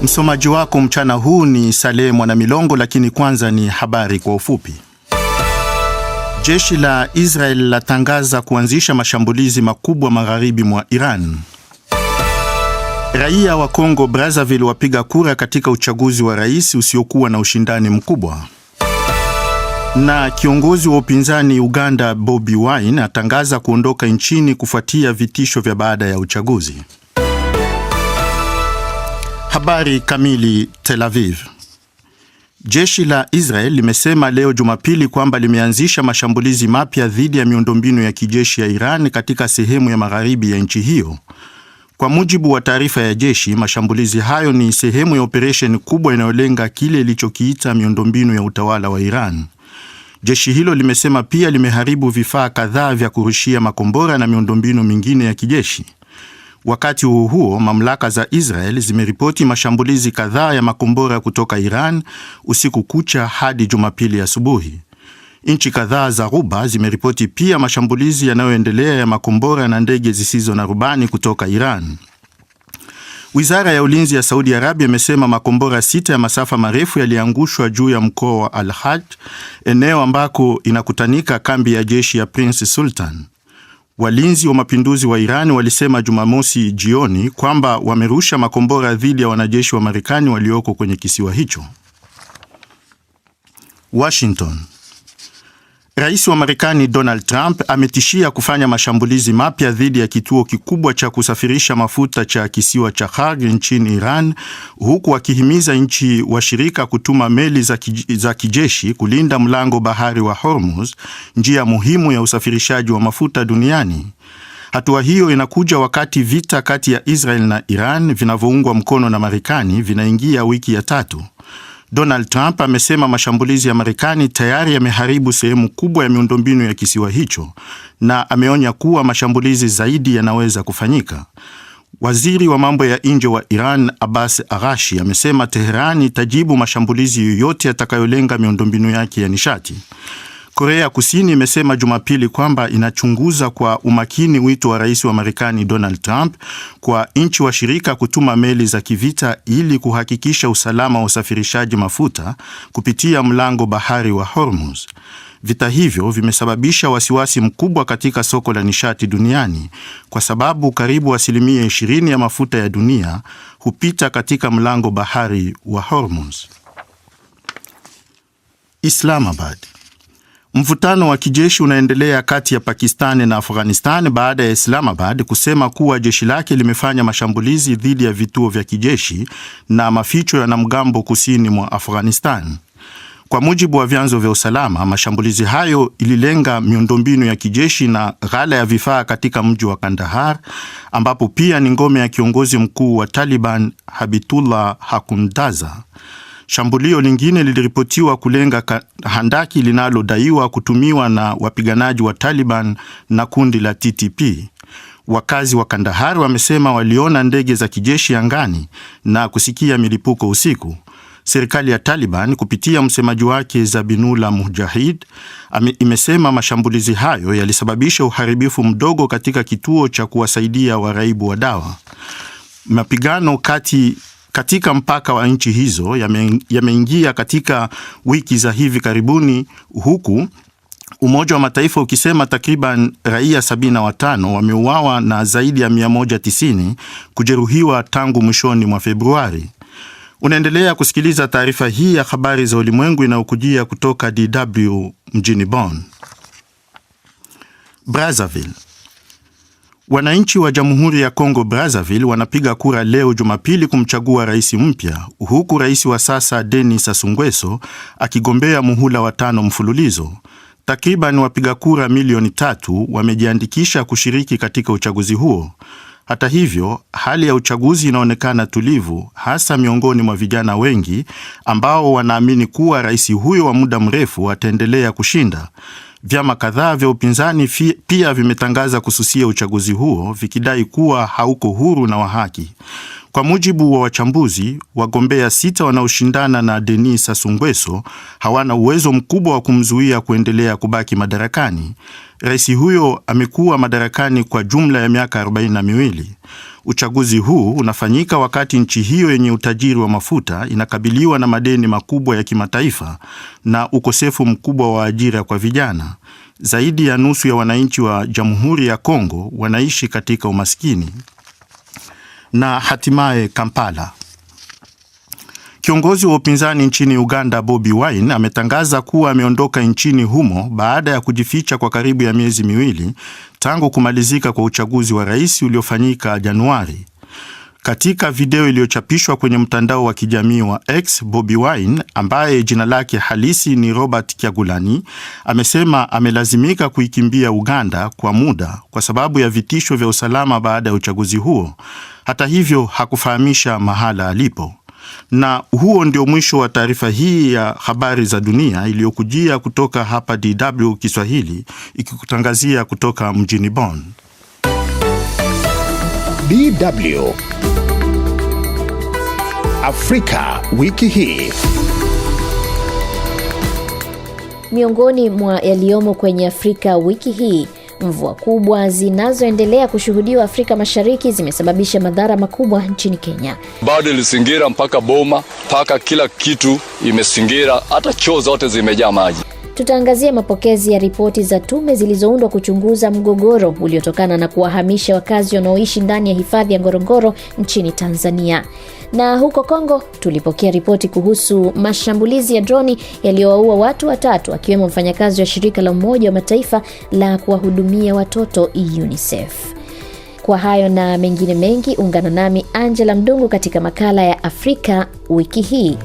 Msomaji wako mchana huu ni Saleh Mwanamilongo, lakini kwanza ni habari kwa ufupi. Jeshi la Israel latangaza kuanzisha mashambulizi makubwa magharibi mwa Iran. Raia wa Kongo Brazzaville wapiga kura katika uchaguzi wa rais usiokuwa na ushindani mkubwa. Na kiongozi wa upinzani Uganda Bobi Wine atangaza kuondoka nchini kufuatia vitisho vya baada ya uchaguzi. Habari kamili. Tel Aviv. Jeshi la Israel limesema leo Jumapili kwamba limeanzisha mashambulizi mapya dhidi ya miundombinu ya kijeshi ya Iran katika sehemu ya magharibi ya nchi hiyo. Kwa mujibu wa taarifa ya jeshi, mashambulizi hayo ni sehemu ya operesheni kubwa inayolenga kile ilichokiita miundombinu ya utawala wa Iran. Jeshi hilo limesema pia limeharibu vifaa kadhaa vya kurushia makombora na miundombinu mingine ya kijeshi. Wakati huo, mamlaka za Israel zimeripoti mashambulizi kadhaa ya makombora kutoka Iran usiku kucha hadi Jumapili asubuhi. Nchi kadhaa za Ghuba zimeripoti pia mashambulizi yanayoendelea ya makombora na ndege zisizo na rubani kutoka Iran. Wizara ya ulinzi ya Saudi Arabia imesema makombora 6 ya masafa marefu yaliangushwa juu ya mkoa wa Al-Hajj, eneo ambako inakutanika kambi ya jeshi ya Prince Sultan. Walinzi wa mapinduzi wa Iran walisema Jumamosi jioni kwamba wamerusha makombora dhidi ya wanajeshi wa Marekani walioko kwenye kisiwa hicho. Washington. Rais wa Marekani Donald Trump ametishia kufanya mashambulizi mapya dhidi ya kituo kikubwa cha kusafirisha mafuta cha kisiwa cha Kharg nchini Iran, huku akihimiza nchi washirika kutuma meli za kijeshi kulinda mlango bahari wa Hormuz, njia muhimu ya usafirishaji wa mafuta duniani. Hatua hiyo inakuja wakati vita kati ya Israel na Iran vinavyoungwa mkono na Marekani vinaingia wiki ya 3. Donald Trump amesema mashambulizi ya Marekani tayari yameharibu sehemu kubwa ya miundombinu ya kisiwa hicho, na ameonya kuwa mashambulizi zaidi yanaweza kufanyika. Waziri wa mambo ya nje wa Iran Abbas Araghchi amesema Tehran itajibu mashambulizi yoyote yatakayolenga miundombinu yake ya nishati. Korea Kusini imesema Jumapili kwamba inachunguza kwa umakini wito wa rais wa Marekani Donald Trump kwa nchi washirika kutuma meli za kivita ili kuhakikisha usalama wa usafirishaji mafuta kupitia mlango bahari wa Hormuz. Vita hivyo vimesababisha wasiwasi mkubwa katika soko la nishati duniani kwa sababu karibu 20% ya mafuta ya dunia hupita katika mlango bahari wa Hormuz. Islamabad. Mvutano wa kijeshi unaendelea kati ya Pakistan na Afghanistan baada ya Islamabad kusema kuwa jeshi lake limefanya mashambulizi dhidi ya vituo vya kijeshi na maficho ya wanamgambo kusini mwa Afghanistan. Kwa mujibu wa vyanzo vya usalama, mashambulizi hayo ililenga miundombinu ya kijeshi na ghala ya vifaa katika mji wa Kandahar, ambapo pia ni ngome ya kiongozi mkuu wa Taliban Habibullah Akhundzada. Shambulio lingine liliripotiwa kulenga handaki linalodaiwa kutumiwa na wapiganaji wa Taliban na kundi la TTP. Wakazi wa Kandahar wamesema waliona ndege za kijeshi angani na kusikia milipuko usiku. Serikali ya Taliban kupitia msemaji wake Zabihullah Mujahid imesema mashambulizi hayo yalisababisha uharibifu mdogo katika kituo cha kuwasaidia waraibu wa dawa. Mapigano katika mpaka wa nchi hizo yameingia katika wiki za hivi karibuni, huku Umoja wa Mataifa ukisema takriban raia 75 wameuawa na zaidi ya 190 kujeruhiwa tangu mwishoni mwa Februari. Unaendelea kusikiliza taarifa hii ya habari za ulimwengu inayokujia kutoka DW mjini Bonn. Brazzaville. Wananchi wa Jamhuri ya Kongo Brazzaville wanapiga kura leo Jumapili kumchagua rais mpya, huku rais wa sasa Denis Sassou Nguesso akigombea muhula wa 5 mfululizo. Takriban wapiga kura milioni 3 wamejiandikisha kushiriki katika uchaguzi huo. Hata hivyo, hali ya uchaguzi inaonekana tulivu, hasa miongoni mwa vijana wengi ambao wanaamini kuwa rais huyo wa muda mrefu ataendelea kushinda. Vyama kadhaa vya upinzani pia vimetangaza kususia uchaguzi huo, vikidai kuwa hauko huru na wa haki. Kwa mujibu wa wachambuzi, wagombea 6 wanaoshindana na Denis Sassou Nguesso hawana uwezo mkubwa wa kumzuia kuendelea kubaki madarakani. Rais huyo amekuwa madarakani kwa jumla ya miaka 42. Uchaguzi huu unafanyika wakati nchi hiyo yenye utajiri wa mafuta inakabiliwa na madeni makubwa ya kimataifa na ukosefu mkubwa wa ajira kwa vijana. Zaidi ya nusu ya wananchi wa Jamhuri ya Kongo wanaishi katika umaskini. Na hatimaye Kampala. Kiongozi wa upinzani nchini Uganda Bobi Wine ametangaza kuwa ameondoka nchini humo baada ya kujificha kwa karibu ya miezi miwili tangu kumalizika kwa uchaguzi wa rais uliofanyika Januari. Katika video iliyochapishwa kwenye mtandao wa kijamii wa X, Bobi Wine ambaye jina lake halisi ni Robert Kyagulanyi amesema amelazimika kuikimbia Uganda kwa muda kwa sababu ya vitisho vya usalama baada ya uchaguzi huo. Hata hivyo hakufahamisha mahala alipo. Na huo ndio mwisho wa taarifa hii ya habari za dunia iliyokujia kutoka hapa DW Kiswahili ikikutangazia kutoka mjini Bonn. DW Afrika wiki hii. Miongoni mwa yaliyomo kwenye Afrika wiki hii, mvua kubwa zinazoendelea kushuhudiwa Afrika Mashariki zimesababisha madhara makubwa nchini Kenya. Bado ilisingira mpaka boma, mpaka kila kitu imesingira, hata choo zote zimejaa maji. Tutaangazia mapokezi ya ripoti za tume zilizoundwa kuchunguza mgogoro uliotokana na kuwahamisha wakazi wanaoishi ndani ya hifadhi ya Ngorongoro nchini Tanzania. Na huko Kongo tulipokea ripoti kuhusu mashambulizi ya droni yaliyowaua watu 3 akiwemo mfanyakazi wa shirika la Umoja wa Mataifa la kuwahudumia watoto UNICEF. Kwa hayo na mengine mengi, ungana nami Angela Mdungu katika makala ya Afrika wiki hii.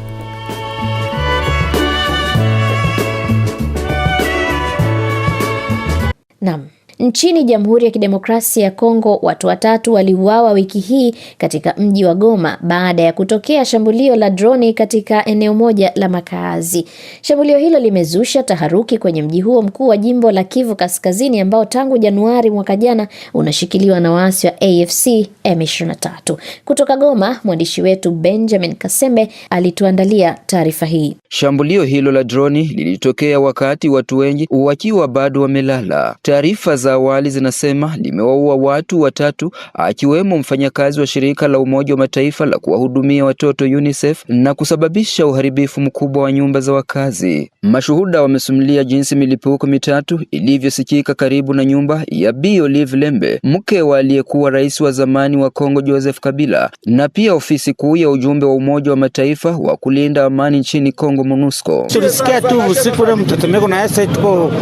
Naam. Nchini Jamhuri ya Kidemokrasia ya Kongo, watu 3 waliuawa wiki hii katika mji wa Goma baada ya kutokea shambulio la droni katika eneo moja la makazi. Shambulio hilo limezusha taharuki kwenye mji huo mkuu wa jimbo la Kivu Kaskazini ambao tangu Januari mwaka jana unashikiliwa na waasi wa AFC M23. Kutoka Goma, mwandishi wetu Benjamin Kasembe alituandalia taarifa hii. Shambulio hilo la droni lilitokea wakati watu wengi wakiwa bado wamelala. Taarifa za awali zinasema limewaua watu 3 akiwemo mfanyakazi wa shirika la Umoja wa Mataifa la kuwahudumia watoto UNICEF na kusababisha uharibifu mkubwa wa nyumba za wakazi. Mashuhuda wamesimulia jinsi milipuko 3 ilivyosikika karibu na nyumba ya Bi Olive Lembe, mke wa aliyekuwa rais wa zamani wa Kongo Joseph Kabila, na pia ofisi kuu ya ujumbe wa Umoja wa Mataifa wa kulinda amani nchini Kongo MONUSCO. Tulisikia tu usiku ule mtetemeko na sasa tuko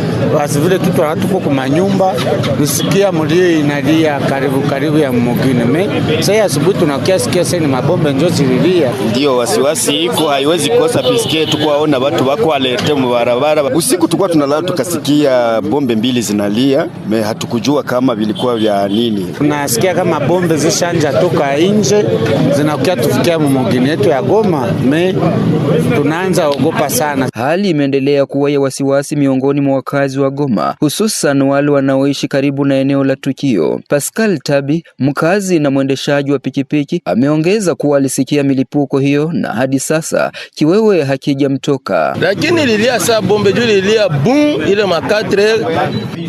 vile kitu hatuko kwa nyumba, tusikia mlio inalia karibu ya mwingine. Sasa asubuhi tunakiasikia sasa ni mabomba ndio zililia. Ndio wasiwasi iko, haiwezi kosa pisikie tukoaona watu wako alerte mu barabara. Usiku tulikuwa tunalala tukasikia bombe 2 zinalia, hatukujua kama vilikuwa vya nini. Tunasikia kama bombe zishanja toka nje zinakuja tufikia mwingine yetu ya Goma, tunaanza ogopa sana. Hali imeendelea kuwa ya wasiwasi miongoni mwa wakazi wa Goma, hususan wale wanaoishi karibu na eneo la tukio. Pascal Tabi, mkazi na mwendeshaji wa pikipiki, ameongeza kuwa alisikia milipuko hiyo na hadi sasa kiwewe hakijamtoka. Lakini lilia saa bombe juu lilia boom ile makatre,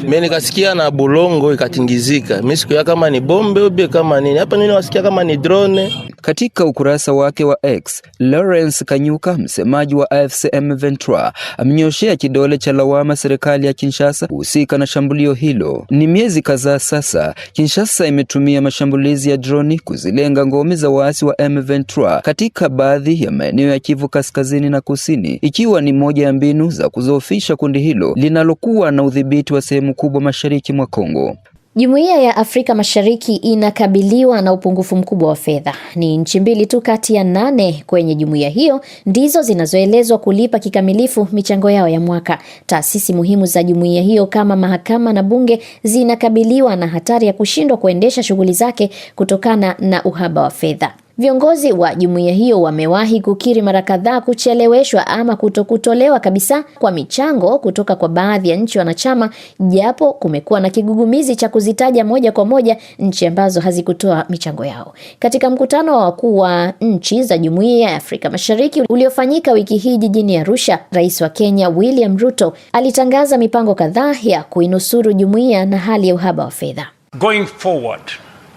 mimi nikasikia na bulongo ikatingizika. Mimi sikuya kama ni bombe ube kama nini. Hapa nini wasikia kama ni drone. Katika ukurasa wake wa X, Lawrence Kanyuka, msemaji wa AFC M23, amenyoshea kidole cha lawama serikali ya Kinshasa husika na shambulio hilo. Ni miezi kadhaa sasa Kinshasa imetumia mashambulizi ya droni kuzilenga ngome za waasi wa M23 katika baadhi ya maeneo ya Kivu Kaskazini na Kusini, ikiwa ni moja ya mbinu za kuzoofisha kundi hilo linalokuwa na udhibiti wa sehemu kubwa mashariki mwa Kongo. Jumuiya ya Afrika Mashariki inakabiliwa na upungufu mkubwa wa fedha. Ni nchi 2 tu kati ya 8 kwenye jumuiya hiyo ndizo zinazoelezwa kulipa kikamilifu michango yao ya mwaka. Taasisi muhimu za jumuiya hiyo kama mahakama na bunge zinakabiliwa na hatari ya kushindwa kuendesha shughuli zake kutokana na uhaba wa fedha. Viongozi wa jumuiya hiyo wamewahi kukiri mara kadhaa kucheleweshwa ama kutokutolewa kabisa kwa michango kutoka kwa baadhi ya nchi wanachama, japo kumekuwa na kigugumizi cha kuzitaja moja kwa moja nchi ambazo hazikutoa michango yao. Katika mkutano wa wakuu wa nchi za Jumuiya ya Afrika Mashariki uliofanyika wiki hii jijini Arusha, Rais wa Kenya William Ruto alitangaza mipango kadhaa ya kuinusuru jumuiya na hali ya uhaba wa fedha. Going forward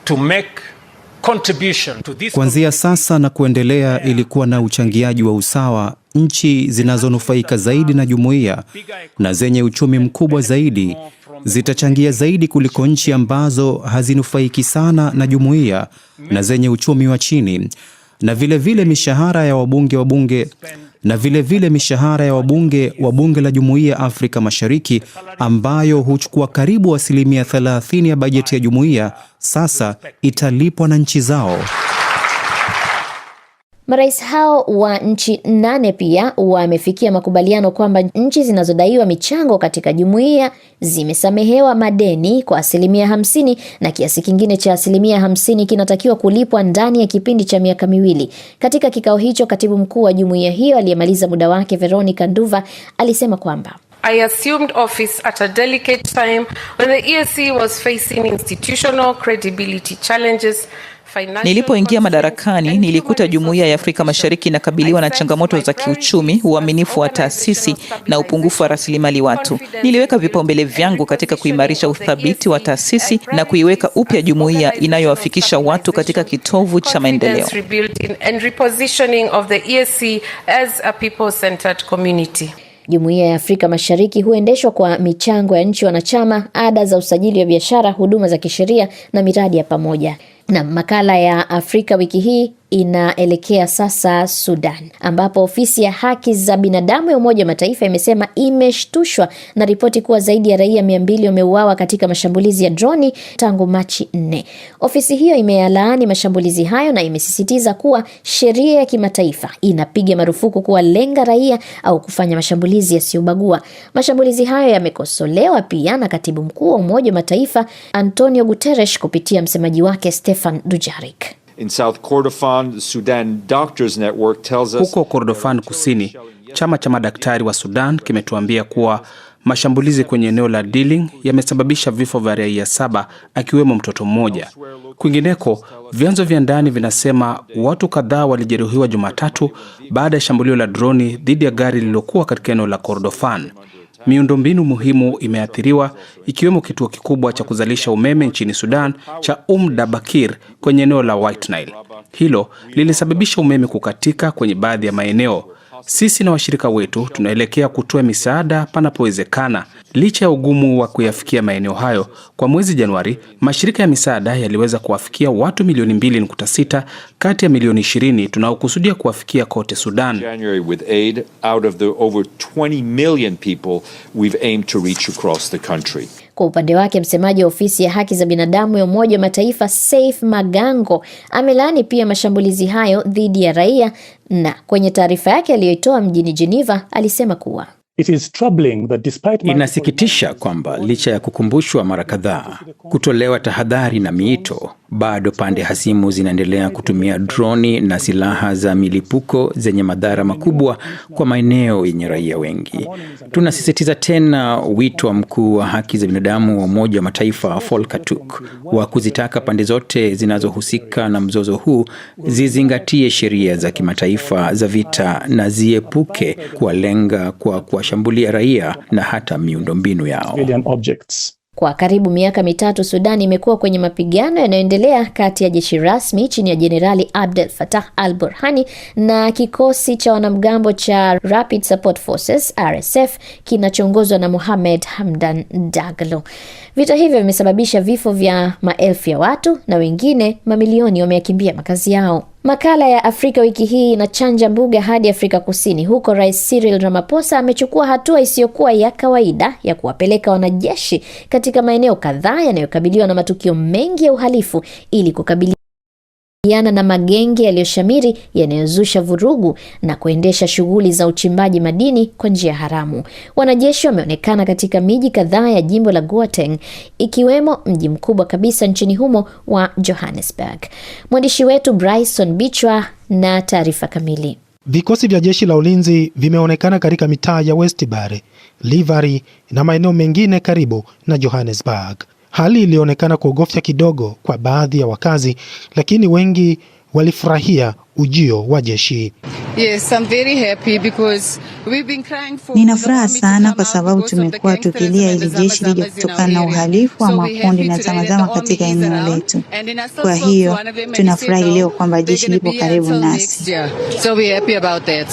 to make Kuanzia sasa na kuendelea, ilikuwa na uchangiaji wa usawa. Nchi zinazonufaika zaidi na jumuiya na zenye uchumi mkubwa zaidi zitachangia zaidi kuliko nchi ambazo hazinufaiki sana na jumuiya na zenye uchumi wa chini. Na vile mishahara ya wabunge wa bunge la Jumuiya ya Afrika Mashariki, ambayo huchukua karibu 30% ya bajeti ya jumuiya, sasa italipwa na nchi zao. Marais hao wa nchi 8 pia wamefikia makubaliano kwamba nchi zinazodaiwa michango katika jumuiya zimesamehewa madeni kwa 50% na kiasi kingine cha 50% kinatakiwa kulipwa ndani ya kipindi cha miaka 2. Katika kikao hicho, katibu mkuu wa jumuiya hiyo aliyemaliza muda wake Veronica Nduva alisema kwamba I assumed office at a delicate time when the EAC was facing institutional credibility challenges. Nilipoingia madarakani, nilikuta Jumuiya ya Afrika Mashariki inakabiliwa na changamoto za kiuchumi, uaminifu wa taasisi na upungufu wa rasilimali watu. Niliweka vipaumbele vyangu katika kuimarisha uthabiti wa taasisi na kuiweka upya jumuiya inayowafikisha watu katika kitovu cha maendeleo. Jumuiya ya Afrika Mashariki huendeshwa kwa michango ya nchi wanachama, ada za usajili wa biashara, huduma za kisheria na miradi ya pamoja. Na makala ya Afrika wiki hii inaelekea sasa Sudan, ambapo ofisi ya haki za binadamu ya Umoja wa Mataifa imesema imeshtushwa na ripoti kuwa zaidi ya raia 200 wameuawa katika mashambulizi ya droni tangu Machi 4. Ofisi hiyo imeyalaani mashambulizi hayo na imesisitiza kuwa sheria ya kimataifa inapiga marufuku kuwalenga raia au kufanya mashambulizi yasiyobagua. Mashambulizi hayo yamekosolewa pia na Katibu Mkuu wa Umoja wa Mataifa Antonio Guterres kupitia msemaji wake Stefan Dujarric. Huko Kordofan Kusini, chama cha madaktari wa Sudan kimetuambia kuwa mashambulizi kwenye eneo la Diling yamesababisha vifo vya raia 7 akiwemo mtoto mmoja. Kwingineko, vyanzo vya ndani vinasema watu kadhaa walijeruhiwa Jumatatu baada ya shambulio la droni dhidi ya gari lililokuwa katika eneo la Kordofan. Miundombinu muhimu imeathiriwa, ikiwemo kituo kikubwa cha kuzalisha umeme nchini Sudan cha Dabakir kwenye eneo la White Nile. Hilo lilisababisha umeme kukatika kwenye baadhi ya maeneo. Sisi na washirika wetu tunaelekea kutoa misaada panapowezekana. Licha ya ugumu wa kuyafikia maeneo hayo, kwa mwezi Januari, mashirika ya misaada yaliweza kuwafikia watu milioni 2.6 kati ya milioni 20 tunaokusudia kuwafikia kote Sudan. Kwa upande wake, msemaji wa ofisi ya haki za binadamu ya Umoja wa Mataifa Saif Magango amelaani pia mashambulizi hayo dhidi ya raia, na kwenye taarifa yake aliyoitoa mjini Geneva alisema kuwa inasikitisha kwamba licha ya kukumbushwa mara kadhaa, kutolewa tahadhari na miito, bado pande hasimu zinaendelea kutumia droni na silaha za milipuko zenye madhara makubwa kwa maeneo yenye raia wengi. Tunasisitiza tena wito wa mkuu wa haki za binadamu wa Umoja wa Mataifa Volker Turk wa kuzitaka pande zote zinazohusika na mzozo huu zizingatie sheria za kimataifa za vita na ziepuke kuwalenga kwa kuwashambulia raia na hata miundombinu yao. Kwa karibu miaka 3 Sudan imekuwa kwenye mapigano yanayoendelea kati ya jeshi rasmi chini ya Jenerali Abdel Fattah al-Burhani na kikosi cha wanamgambo cha Rapid Support Forces RSF kinachoongozwa na Mohamed Hamdan Dagalo. Vita hivyo vimesababisha vifo vya maelfu ya watu na wengine mamilioni wameyakimbia makazi yao. Makala ya Afrika wiki hii inachanja mbuga hadi Afrika Kusini. Huko Rais Cyril Ramaphosa amechukua hatua isiyokuwa ya kawaida ya kuwapeleka wanajeshi katika maeneo kadhaa yanayokabiliwa na matukio mengi ya uhalifu ili kukabiliana na magenge yaliyoshamiri yanayozusha vurugu na kuendesha shughuli za uchimbaji madini kwa njia haramu. Wanajeshi wameonekana katika miji kadhaa ya jimbo la Gauteng, ikiwemo mji mkubwa kabisa nchini humo wa Johannesburg. Mwandishi wetu Bryson Bichwa na taarifa kamili. Vikosi vya jeshi la ulinzi vimeonekana katika mitaa ya Westbury, Livery na maeneo mengine karibu na Johannesburg. Hali ilionekana kuogofya kidogo kwa baadhi ya wakazi, lakini wengi walifurahia ujio wa jeshi. Yes, I'm very happy because we've been crying for. Nina furaha sana kwa sababu tumekuwa tukilia ili jeshi lije kutokana na uhalifu wa makundi na zama katika eneo letu. Kwa hiyo tunafurahi leo kwamba jeshi lipo karibu nasi. So we're happy about that.